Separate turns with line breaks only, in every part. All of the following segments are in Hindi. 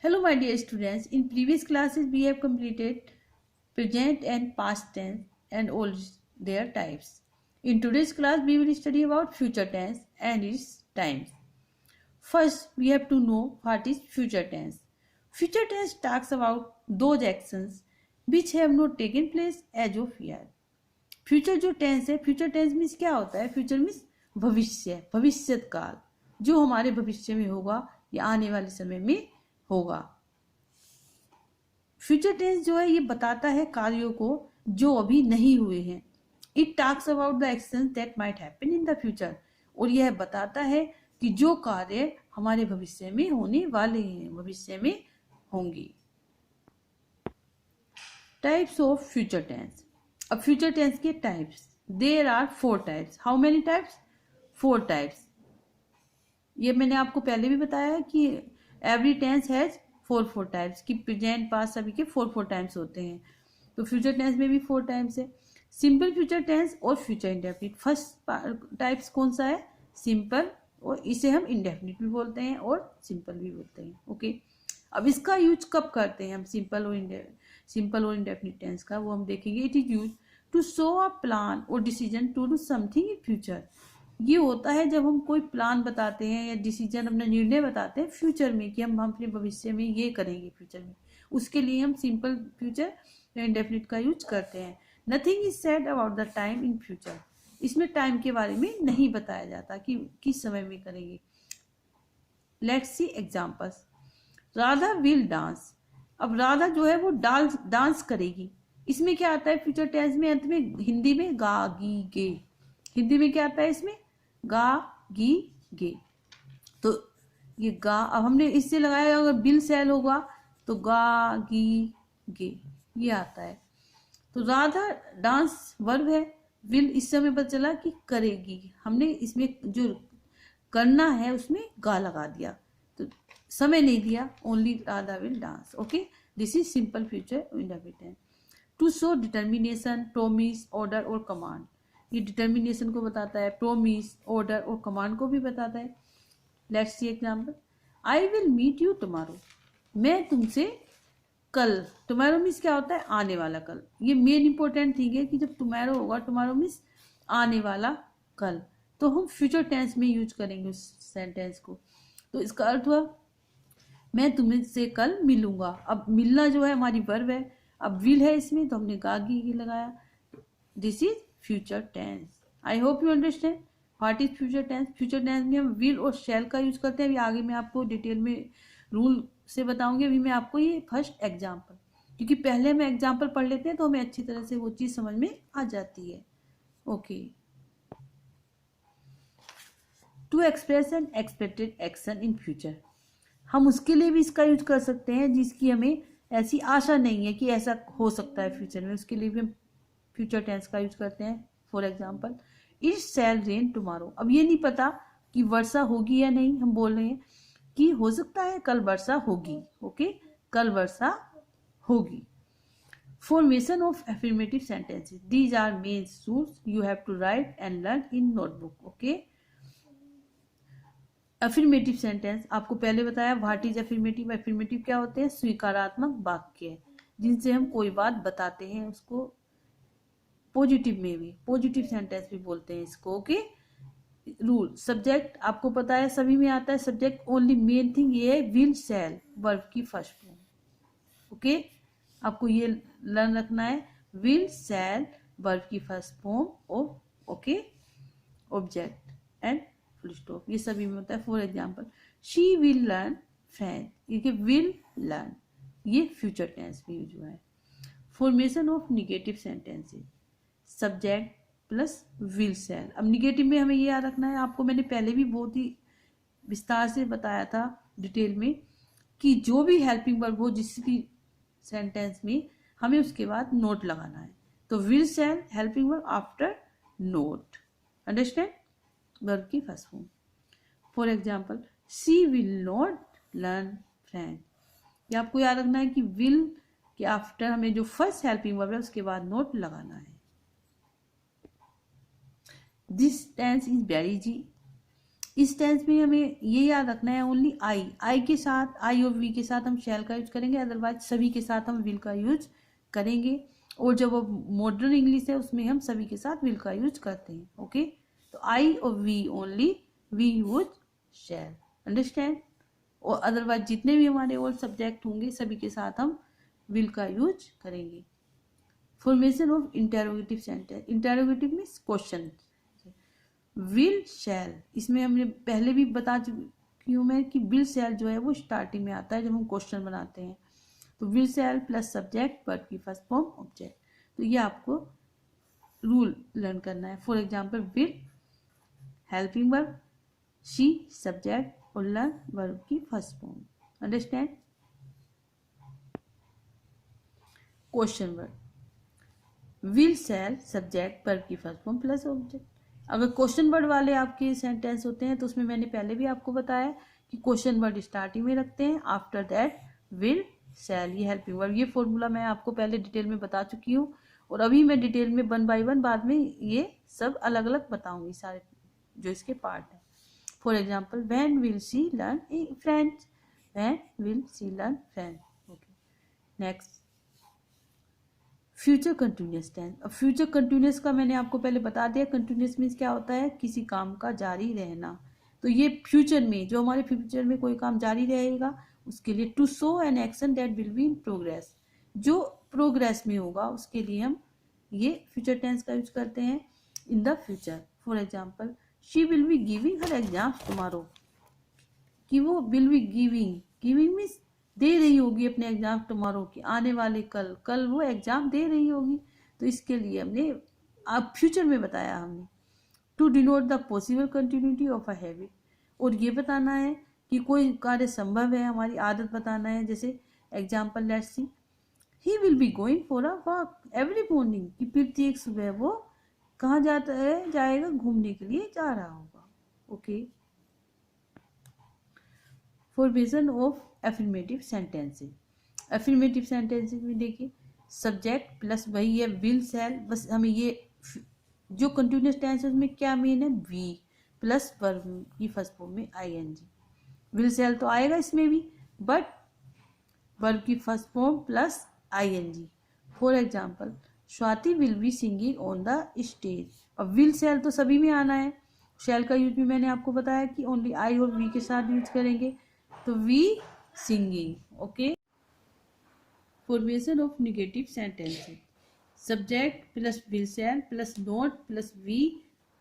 Hello my dear students, in previous classes we have completed present and past tense and all their types. In today's class we will study about future tense and its times. First we have to know what is future tense. Future tense talks about those actions which have not taken place as of yet. Future जो टेंस है, फ्यूचर टेंस मीन्स क्या होता है? फ्यूचर मीन्स भविष्य, भविष्यत काल, जो हमारे भविष्य में होगा या आने वाले समय में होगा. फ्यूचर टेंस जो है ये बताता है कार्यों को जो अभी नहीं हुए हैं. It talks about the actions that might happen in the future, और यह बताता है कि जो कार्य हमारे भविष्य में होने वाले हैं, भविष्य में होंगे. Types of future tense. अब फ्यूचर टेंस के types, there are 4 types. How many types? 4 types. ये मैंने आपको पहले भी बताया है कि एवरी टेंस हैज 4 टाइप्स, कि प्रेजेंट पास्ट सभी के 4 टाइम्स होते हैं. तो फ्यूचर टेंस में भी 4 टाइम्स है. सिंपल फ्यूचर टेंस और फ्यूचर इंडेफिनिट. फर्स्ट टाइप्स कौन सा है? सिंपल, और इसे हम इंडेफिनिट भी बोलते हैं और सिंपल भी बोलते हैं. ओके, अब इसका यूज कब करते हैं हम? सिंपल और इंडेफिनिट टेंस का वो हम देखेंगे. It is use to show a plan और decision to do something in future. ये होता है जब हम कोई प्लान बताते हैं या डिसीजन, अपना निर्णय बताते हैं फ्यूचर में कि हम अपने भविष्य में ये करेंगे फ्यूचर में. उसके लिए हम सिंपल फ्यूचर या इंडेफिनिट का यूज करते हैं. Nothing is said about the time in future. इसमें टाइम के बारे में नहीं बताया जाता कि किस समय में करेंगे. Let's see examples. Radha will dance. अब राधा जो है वो डांस करेगी. इसमें क्या आता है फ्यूचर टेंस में? अंत में हिंदी में गा गी गे. हिंदी में क्या आता है इसमें? गा गी गे. तो ये गा, अब हमने इससे लगाया, अगर बिल सेल होगा तो गा गी गे ये आता है. तो राधा डांस वर्ब है. विल इस समय पता चला कि करेगी. हमने इसमें जो करना है उसमें गा लगा दिया, तो समय नहीं दिया. Only Radha will dance. Okay, this is simple future indefinite. To show determination, promise, order और कमांड. ये डिटर्मिनेशन को बताता है, प्रोमिस, ऑर्डर और कमांड को भी बताता है. Let's see example. I will meet you tomorrow. मैं तुमसे कल. टुमारो मीन्स क्या होता है? आने वाला कल. ये मेन इंपॉर्टेंट थिंग है कि जब टुमारो होगा, टुमारो मीन्स आने वाला कल, तो हम फ्यूचर टेंस में यूज करेंगे उस सेंटेंस को. तो इसका अर्थ हुआ मैं तुमसे कल मिलूंगा. अब मिलना जो है हमारी वर्ब है. अब विल है इसमें, तो हमने गागी लगाया. This is future tense. I hope you understand what is future tense. Future tense में हम विल और शैल का यूज करते हैं. अभी आगे मैं आपको डिटेल में रूल से बताऊंगी. अभी मैं आपको ये फर्स्ट एग्जाम्पल, क्योंकि पहले हम एग्जाम्पल पढ़ लेते हैं तो हमें अच्छी तरह से वो चीज समझ में आ जाती है. Okay, to express an expected action in future. हम उसके लिए भी इसका यूज कर सकते हैं जिसकी हमें ऐसी आशा नहीं है कि ऐसा हो सकता है फ्यूचर में. उसके लिए भी हम फ्यूचर टेंस का यूज करते हैं. For example, it shall rain tomorrow. अब ये नहीं पता कि वर्षा होगी या नहीं, हम बोल रहे हैं कि हो सकता है कल वर्षा होगी. ओके, कल वर्षा होगी. Formation of affirmative sentences. These are main rules you have to write and learn in notebook. Okay, affirmative sentence आपको पहले बताया. What is affirmative? अफर्मेटिव क्या होते हैं? स्वीकारात्मक वाक्य, जिनसे हम कोई बात बताते हैं. उसको पॉजिटिव में भी, पॉजिटिव सेंटेंस भी बोलते हैं इसको. Okay, rule. सब्जेक्ट आपको पता है सभी में आता है. सब्जेक्ट ओनली मेन थिंग ये है विल शैल, वर्ब की फर्स्ट फॉर्म. ओके, आपको ये लर्न रखना है. विल शैल वर्ब की first form of, okay, object and full stop, ये सभी में होता है. For example, she will learn French. ये विल लर्न ये फ्यूचर टेंस में यूज हुआ है. Formation of negative sentences. Subject plus will शैल. अब निगेटिव में हमें ये याद रखना है, आपको मैंने पहले भी बहुत ही विस्तार से बताया था डिटेल में, कि जो भी हेल्पिंग वर्ब हो जिस भी सेंटेंस में, हमें उसके बाद नोट लगाना है. तो will shall helping verb after not. Understand? Verb की first form. For example, she will not learn French. ये आपको याद रखना है कि विल के आफ्टर हमें जो फर्स्ट हेल्पिंग वर्ब है उसके बाद नोट लगाना है. This tense is very easy. इस टेंस में हमें ये याद रखना है ओनली आई के साथ, आई और वी के साथ हम शैल का यूज करेंगे, अदरवाइज सभी के साथ हम विल का यूज करेंगे। और जब वो मॉडर्न इंग्लिश है उसमें हम सभी के साथ विल का यूज करते हैं। ओके, तो आई और we only we use shall, understand. और अदरवाइज जितने भी हमारे और सब्जेक्ट होंगे सभी के साथ हम विल का यूज करेंगे। Formation of interrogative sentence, interrogative means question. Will शैल, इसमें हमने पहले भी बता चुकी हूँ मैं कि विल शैल जो है वो स्टार्टिंग में आता है जब हम क्वेश्चन बनाते हैं। तो will shall plus subject verb की फर्स्ट फॉर्म ऑब्जेक्ट, तो ये आपको रूल लर्न करना है। For example will helping verb, she subject और लर्न वर्ब की first form, understand. Question word will shall subject verb की फर्स्ट फॉर्म प्लस ऑब्जेक्ट। अगर क्वेश्चन वर्ड वाले आपके सेंटेंस होते हैं तो उसमें मैंने पहले भी आपको बताया कि क्वेश्चन वर्ड स्टार्टिंग में रखते हैं, आफ्टर दैट विल शैल, ये हेल्पिंग वर्ब। ये फॉर्मूला मैं आपको पहले डिटेल में बता चुकी हूँ और अभी मैं डिटेल में 1 by 1 बाद में ये सब अलग अलग बताऊंगी, सारे जो इसके पार्ट है। For example when will she learn French, when will she learn French. Okay, next future continuous tense. अब फ्यूचर कंटिन्यूस का मैंने आपको पहले बता दिया, कंटिन्यूस मीन्स क्या होता है, किसी काम का जारी रहना। तो ये फ्यूचर में, जो हमारे फ्यूचर में कोई काम जारी रहेगा उसके लिए to show an action that will be in progress, जो प्रोग्रेस में होगा उसके लिए हम ये फ्यूचर टेंस का यूज करते हैं इन the future. For example she will be giving her exams tomorrow, कि वो will be giving, giving means they रही होगी अपने एग्जाम टुमारो की, आने वाले कल, कल वो एग्जाम दे रही होगी। तो इसके लिए हमने अब फ्यूचर में बताया हमने to denote the possible continuity of a habit, और ये बताना है कि कोई कार्य संभव है, हमारी आदत बताना है। जैसे example let's see, he will be going for a walk every morning, कि प्रत्येक सुबह वो कहाँ जाता है, जाएगा, घूमने के लिए जा रहा होगा। Okay, formation of affirmative sentences. Affirmative sentences में देखिए सब्जेक्ट प्लस वही है विल शैल, बस हमें ये जो कंटिन्यूस टेंस है उसमें क्या मेन है, वी प्लस वर्ब की फर्स्ट फॉर्म में आईएनजी। विल शैल तो आएगा इसमें भी, बट वर्ब की first form plus ING. For example Swati will be singing on the stage. अब विल शैल तो सभी में आना है, शैल का यूज भी मैंने आपको बताया कि ओनली आई और वी के साथ यूज करेंगे, तो be singing. Okay, formation of negative sentences, subject plus will shall plus not plus be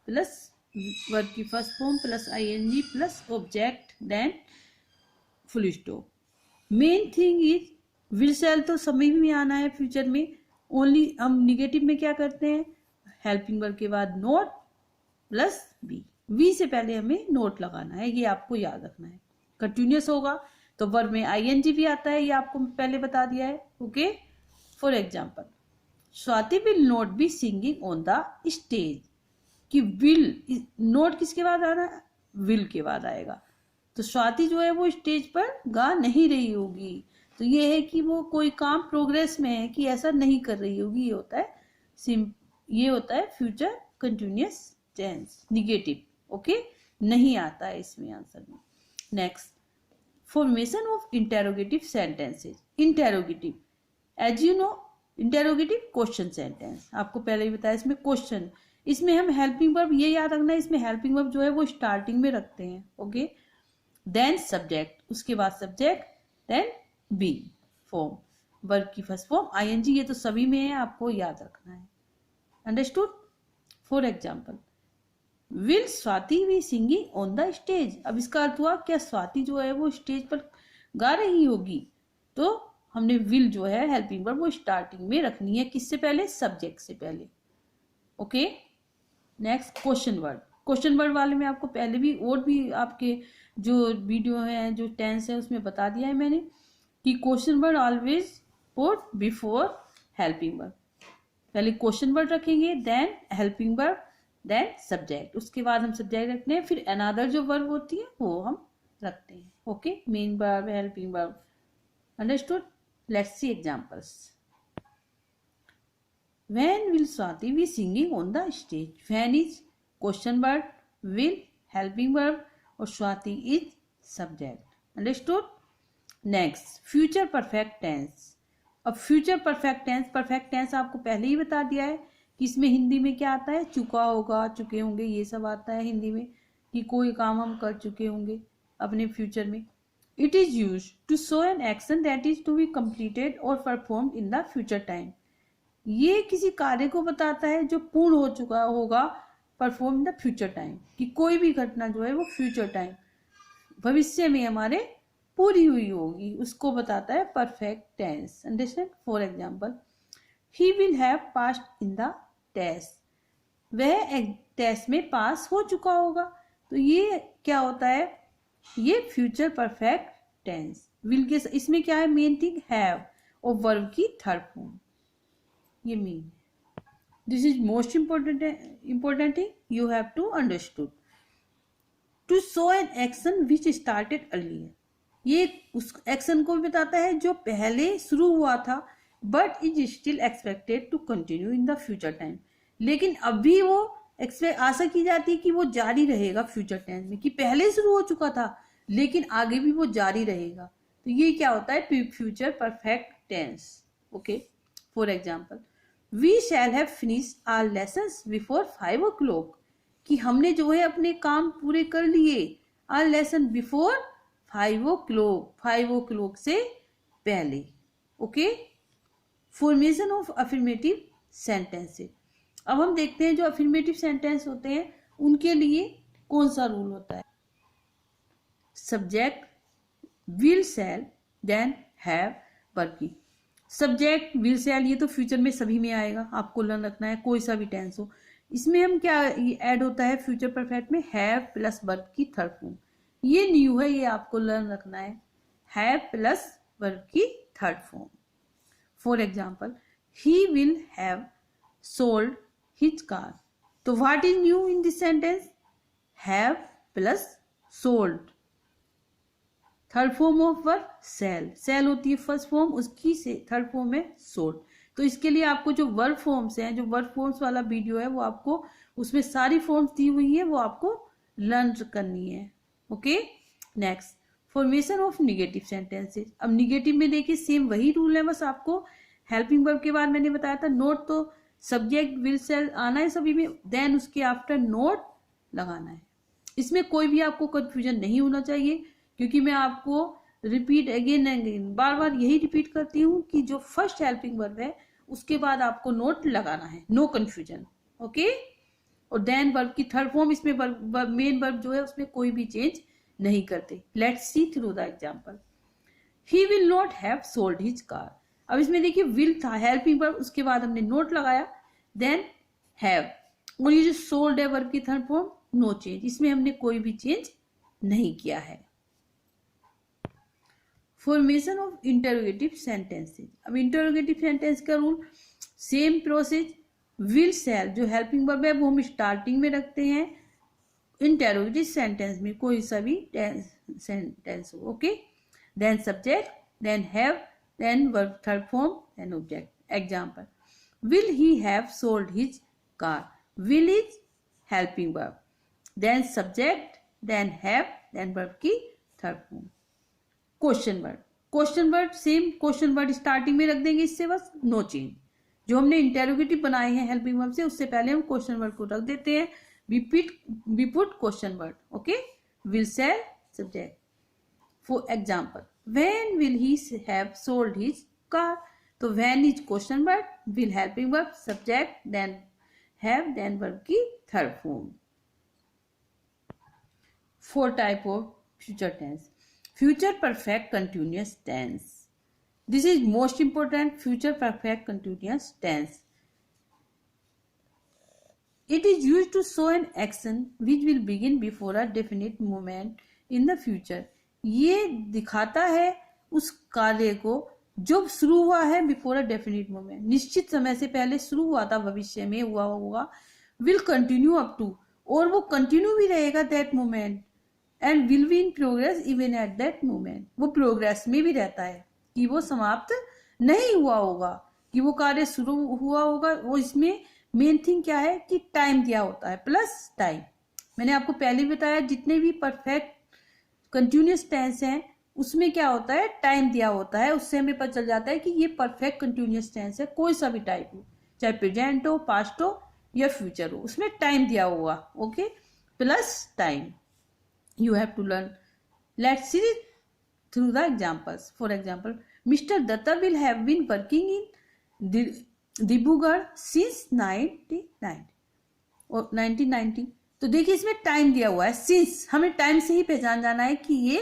plus verb की first form plus ING plus object then full stop. Main thing is will shall तो सभी में आना है फ्यूचर में, ओनली हम निगेटिव में क्या करते हैं, हेल्पिंग वर्ब के बाद नॉट प्लस वी से पहले हमें नोट लगाना है, ये आपको याद रखना है। कंटिन्यूस होगा तो वर्ब में आईएनजी भी आता है, ये आपको पहले बता दिया है। Okay, for example Swati will not be singing on the stage, कि विल नोट किसके बाद आना है, विल के बाद आएगा, तो स्वाति जो है वो स्टेज पर गा नहीं रही होगी। तो ये है कि वो कोई काम प्रोग्रेस में है, कि ऐसा नहीं कर रही होगी, ये होता है ये होता है future continuous tense negative. Okay, नहीं आता है इसमें आंसर में। Next formation of interrogative sentences. Interrogative as you know, interrogative question sentence, आपको पहले ही बताया इसमें क्वेश्चन, इसमें हम हेल्पिंग वर्ब, ये याद रखना है इसमें हेल्पिंग वर्ब जो है वो स्टार्टिंग में रखते हैं। ओके, देन सब्जेक्ट, उसके बाद subject, then be form, verb की फर्स्ट फॉर्म आईएनजी, ये तो सभी में है, आपको याद रखना है। Understood. For example will Swati be singing on the stage, अब इसका अर्थ हुआ क्या स्वाति जो है वो स्टेज पर गा रही होगी, तो हमने विल जो है हेल्पिंग वर्ब वो स्टार्टिंग में रखनी है, किससे पहले, सब्जेक्ट से पहले। Okay, next question word. Question word वाले में आपको पहले भी और भी आपके जो वीडियो है, जो टेंस है उसमें बता दिया है मैंने कि question word always put before helping verb, पहले क्वेश्चन वर्ड रखेंगे, then helping verb, then subject, उसके बाद हम सब्जेक्ट रखते हैं, फिर अनदर जो वर्ब होती है वो हम रखते हैं। Okay, main verb, helping verb, understood. Let's see examples. When will Swati be singing on the stage, when is question word, will helping verb, और Swati is subject. Understood? Next, future perfect tense. अब फ्यूचर परफेक्ट टेंस आपको पहले ही बता दिया है कि इसमें हिंदी में क्या आता है, चुका होगा, चुके होंगे, ये सब आता है हिंदी में, कि कोई काम हम कर चुके होंगे अपने फ्यूचर में। It is used to show an action that is to be completed और performed in the future time. ये किसी कार्य को बताता है जो पूर्ण हो चुका होगा, perform in the future time, कि कोई भी घटना जो है वो फ्यूचर टाइम, भविष्य में हमारे पूरी हुई होगी, उसको बताता है perfect tense. Understand? For example, he will have passed in the test, वह टेस्ट में पास हो चुका होगा। तो ये क्या होता है, ये फ्यूचर परफेक्ट टेंस। विल के इसमें क्या है, मेन थिंग हैव और वर्ब की थर्ड फॉर्म, ये main. This is most important thing you have to understood. To show an action which started earlier, ये उस एक्शन को भी बताता है जो पहले शुरू हुआ था, but is still expected to continue in the future time, लेकिन अभी वो आशा की जाती है कि वो जारी रहेगा फ्यूचर टेंस में, कि पहले शुरू हो चुका था लेकिन आगे भी वो जारी रहेगा। तो ये क्या होता है, future perfect tense. Okay, for example, we shall have finished our lessons before 5 o'clock, कि हमने जो है अपने काम पूरे कर लिए, our lesson before 5 o'clock, 5 o'clock से पहले। Okay, formation of affirmative sentences. अब हम देखते हैं जो अफर्मेटिव सेंटेंस होते हैं उनके लिए कौन सा रूल होता है। Subject will shall then have verb की। सब्जेक्ट विल शैल ये तो फ्यूचर में सभी में आएगा, आपको लर्न रखना है, कोई सा भी टेंस हो। इसमें हम क्या ऐड होता है फ्यूचर परफेक्ट में, हैव प्लस वर्ब की थर्ड फॉर्म। ये न्यू है, ये आपको लर्न रखना है, हैव प्लस वर्ब की third form. For example, he will have sold his car. तो what is new in this sentence, have plus sold, third form of verb sell. Sell होती है फर्स्ट फॉर्म, उसकी से थर्ड फॉर्म है सोल्ड। तो इसके लिए आपको जो वर्ब फॉर्म्स हैं, जो वर्ब फॉर्म्स वाला वीडियो है वो आपको, उसमें सारी फॉर्म्स दी हुई है, वो आपको लर्न करनी है। Okay, next, formation of negative sentences. अब निगेटिव में देखिए सेम वही रूल है, बस आपको हेल्पिंग वर्ब के बाद मैंने बताया था नोट, तो सब्जेक्ट विल शैल आना है सभी में, देन उसके आफ्टर नोट लगाना है। इसमें कोई भी आपको कंफ्यूजन नहीं होना चाहिए, क्योंकि मैं आपको रिपीट अगेन अगेन बार बार यही रिपीट करती हूँ कि जो फर्स्ट हेल्पिंग वर्ब है उसके बाद आपको नोट लगाना है, नो कंफ्यूजन। ओके, और देन वर्ब की थर्ड फॉर्म, इसमें मेन वर्ब जो है उसमें कोई भी चेंज नहीं करते। Let's see through the example. He will not have sold his car. अब इसमें देखिए विल था हेल्पिंग वर्ब, उसके बाद हमने नोट लगाया, देन हैव, और ये जो सोल्ड है वर्ब की थर्ड फॉर्म, नो चेंज, इसमें हमने कोई भी चेंज नहीं किया है। Formation of interrogative sentences. अब इंटरोगेटिव सेंटेंस का रूल सेम प्रोसेस, विल शैल जो हेल्पिंग वर्ब है वो हम स्टार्टिंग में रखते हैं इंटरोगेटिव सेंटेंस में, कोई सा भी सेंटेंस हो। Okay, then subject, then have, then verb third form, then object. Example, will he have sold his car? Will is helping verb, then subject, then have, then verb की third form। Question word, question word same, question word starting में रख देंगे, इससे बस नो चेंज। जो हमने इंटेरोगेटिव बनाए हैं हेल्पिंग वर्ब से, उससे पहले हम क्वेश्चन वर्ड को रख देते हैं, we put question word. Okay, will shall subject. For example, when will he have sold his car. तो when is question word, will helping verb, subject, then have, then verb की third form. 4 type of future tense. Future perfect continuous tense, this is most important. Future perfect continuous tense, it is used to show an action which will begin before a definite moment in the future। ये दिखाता है उस कार्य को जो शुरू हुआ है बिफोर अ डेफिनेट मोमेंट, निश्चित समय से पहले शुरू हुआ था, भविष्य में हुआ होगा, विल कंटिन्यू अप टू, और वो कंटिन्यू भी रहेगा that moment, and will be in progress even at that moment, वो प्रोग्रेस में भी रहता है, कि वो समाप्त नहीं हुआ होगा, कि वो कार्य शुरू हुआ होगा। वो इसमें मेन थिंग क्या है कि टाइम दिया होता है, प्लस टाइम, मैंने आपको पहले भी बताया जितने भी परफेक्ट कंटिन्यूस टेंस हैं उसमें क्या होता है, टाइम दिया होता है, उससे हमें पता चल जाता है कि ये परफेक्ट कंटिन्यूस टेंस है, कोई सा भी टाइप हो, चाहे प्रेजेंट हो, पास्ट हो या फ्यूचर हो, उसमें टाइम दिया होगा। Okay, plus time you have to learn. Let's see through the examples. For example, Mr. Datta will have been working in Dibrugarh since 1990। तो देखिए इसमें टाइम दिया हुआ है, सिंस हमें टाइम से ही पहचान जाना है कि ये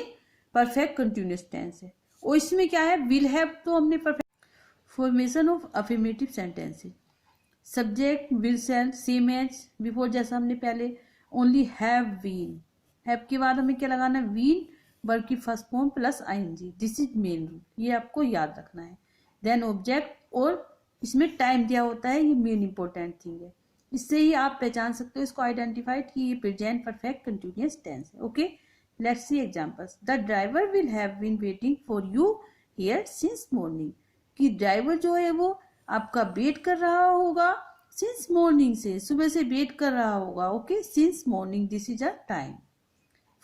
परफेक्ट कंटिन्यूस टेंस है। और इसमें क्या है, विल हैव तो हमने perfect. Formation of affirmative sentences, subject will shall same as before, जैसा हमने पहले ओनली हैव बीन, हैव के बाद हमें क्या लगाना है, बीन वर्ब की first form plus ING, this is main rule, ये आपको याद रखना है। देन ऑब्जेक्ट, और इसमें टाइम दिया होता है, ये मेन इंपॉर्टेंट थिंग है, इससे ही आप पहचान सकते हो इसको आइडेंटिफाइड कि ये प्रेजेंट परफेक्ट कंटिन्यूअस टेंस है। Okay, let's see examples. The driver will have been waiting for you here since morning, कि ड्राइवर जो है वो आपका वेट कर रहा होगा सिंस मॉर्निंग, से सुबह से वेट कर रहा होगा। Okay, since morning, this is a time.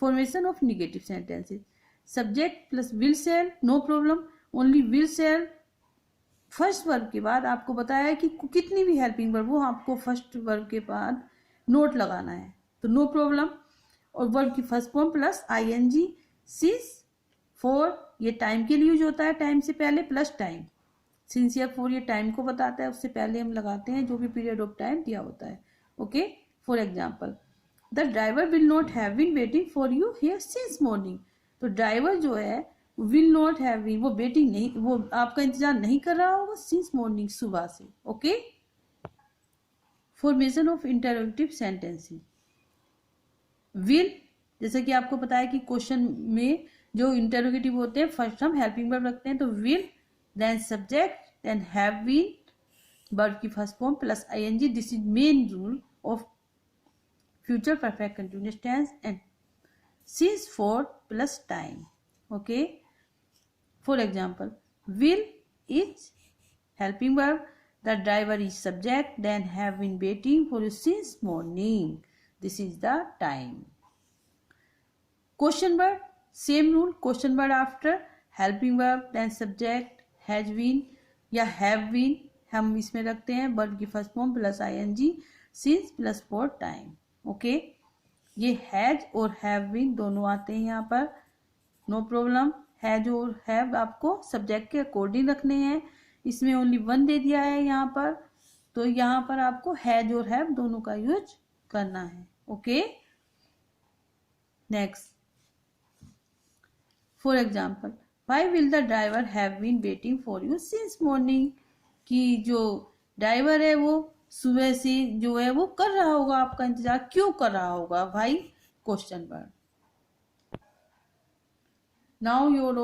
Formation of negative sentences, subject plus will shall, no problem, only will shall first verb के बाद आपको बताया है कि कितनी भी हेल्पिंग वर्ब हो आपको फर्स्ट वर्ब के बाद नोट लगाना है, तो नो प्रॉब्लम, और वर्ब की first form plus ING, since for ये टाइम के लिए यूज होता है, टाइम से पहले प्लस टाइम, सिंस या फॉर ये टाइम को बताता है, उससे पहले हम लगाते हैं जो भी पीरियड ऑफ टाइम दिया होता है। Okay, for example, the driver will not have been waiting for you here since morning, तो ड्राइवर जो है विल नॉट हैव बीन, वो वेटिंग नहीं, वो आपका इंतजार नहीं कर रहा होगा सिंस मॉर्निंग, सुबह से। Okay, formation of interrogative sentences, will, जैसे कि आपको पता है कि क्वेश्चन में जो इंटरोगेटिव होते हैं फर्स्ट हम हेल्पिंग वर्ब रखते हैं, तो will, then subject, then have been verb की first form plus ING, this is main rule of future perfect continuous tense, and since for plus time. Okay, for example, will is helping verb, the driver is subject, then have been waiting for you since morning, this is the time. Question word, same rule, question word after helping verb, then subject, has been या have been हम इसमें रखते हैं वर्ब की first form plus ING, since plus for time. Okay, ये हैज और हैव बीन दोनों आते हैं यहाँ पर, नो प्रॉब्लम। हैज और हैव आपको सब्जेक्ट के अकॉर्डिंग रखने हैं, इसमें ओनली वन दे दिया है यहाँ पर, तो यहाँ पर आपको हैज और हैव दोनों का यूज करना है। Okay, next, for example, why will the driver have been waiting for you since morning, कि जो ड्राइवर है वो सुबह से जो है वो कर रहा होगा आपका इंतजार, क्यों कर रहा होगा, भाई question word. Now your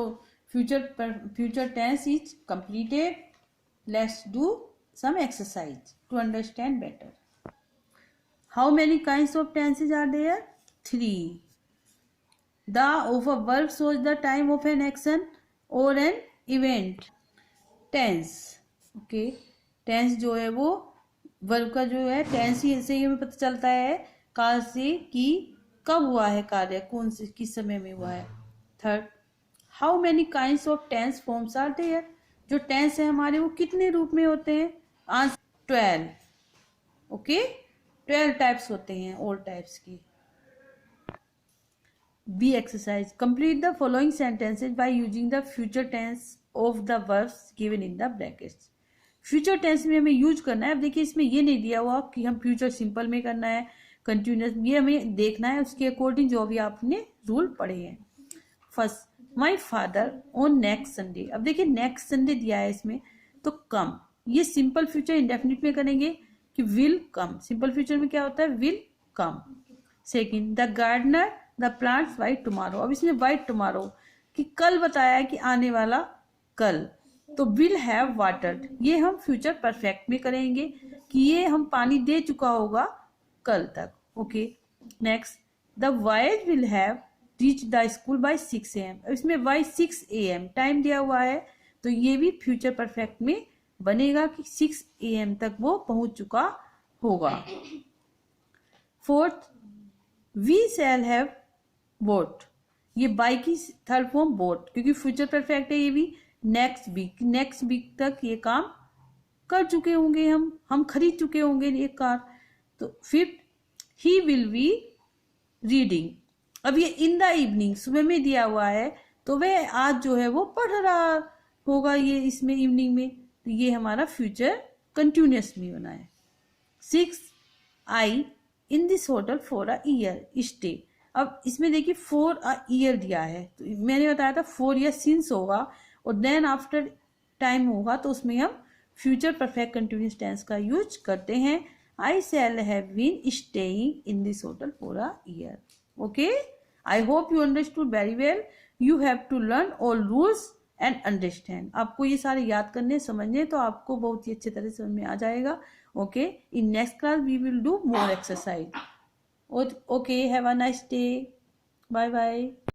future tense is completed, let's do some exercise to understand better. How many kinds of tenses are there, 3। The of a verb shows the time of an action और an event. Tense, okay, tense जो है वो वर्ब का जो है टेंस ही से हमें पता चलता है काल से कि कब हुआ है कार्य, कौन से किस समय में हुआ है। Third, how many kinds of tense forms are there, जो टेंस है हमारे वो कितने रूप में होते हैं, आंसर 12। ओके, 12 टाइप्स होते हैं, ऑल टाइप्स की। B exercise, complete the following sentences by using the future tense of the verbs given in the brackets. Future tense में हमें यूज करना है। अब देखिए इसमें ये नहीं दिया हुआ कि हम फ्यूचर सिंपल में करना है, कंटिन्यूस, ये हमें देखना है उसके अकॉर्डिंग जो भी आपने रूल पढ़े हैं। First, my father on next Sunday. अब देखिए नेक्स्ट संडे दिया है इसमें, तो कम, ये सिंपल फ्यूचर इंडेफिनिट में करेंगे कि विल कम, सिंपल फ्यूचर में क्या होता है, will come. Second, the gardener the plants by tomorrow. अब इसमें बाय टुमारो कि कल बताया है कि आने वाला कल, तो विल हैव वाटर्ड, ये हम फ्यूचर परफेक्ट में करेंगे कि ये हम पानी दे चुका होगा कल तक। Okay, next, the boys will have reach the school by 6 AM। इसमें बाय 6 AM टाइम दिया हुआ है, तो ये भी फ्यूचर परफेक्ट में बनेगा कि 6 AM तक वो पहुंच चुका होगा। Fourth, we shall have bought, ये बाई की थर्ड फॉर्म बोट, क्योंकि फ्यूचर परफेक्ट है ये भी। नेक्स्ट वीक तक ये काम कर चुके होंगे, हम खरीद चुके होंगे ये कार। तो fifth, he will be reading. अब ये इन द इवनिंग सुबह में दिया हुआ है, तो वह आज जो है वो पढ़ रहा होगा ये इसमें इवनिंग में, तो ये हमारा फ्यूचर कंटिन्यूस में होना है। 6, I in this hotel for a year stay. अब इसमें देखिए फॉर अ ईयर दिया है, तो मैंने बताया था फॉर या सिंस होगा और देन आफ्टर टाइम होगा, तो उसमें हम फ्यूचर परफेक्ट कंटिन्यूस टेंस का यूज करते हैं। I shall have been staying in this hotel for a year. Okay, I hope you understood very well. You have to learn all rules and understand. आपको ये सारे याद करने समझने, तो आपको बहुत ही अच्छे तरह से समझ में आ जाएगा। Okay, in next class we will do more exercise. Okay, have a nice day. Bye bye.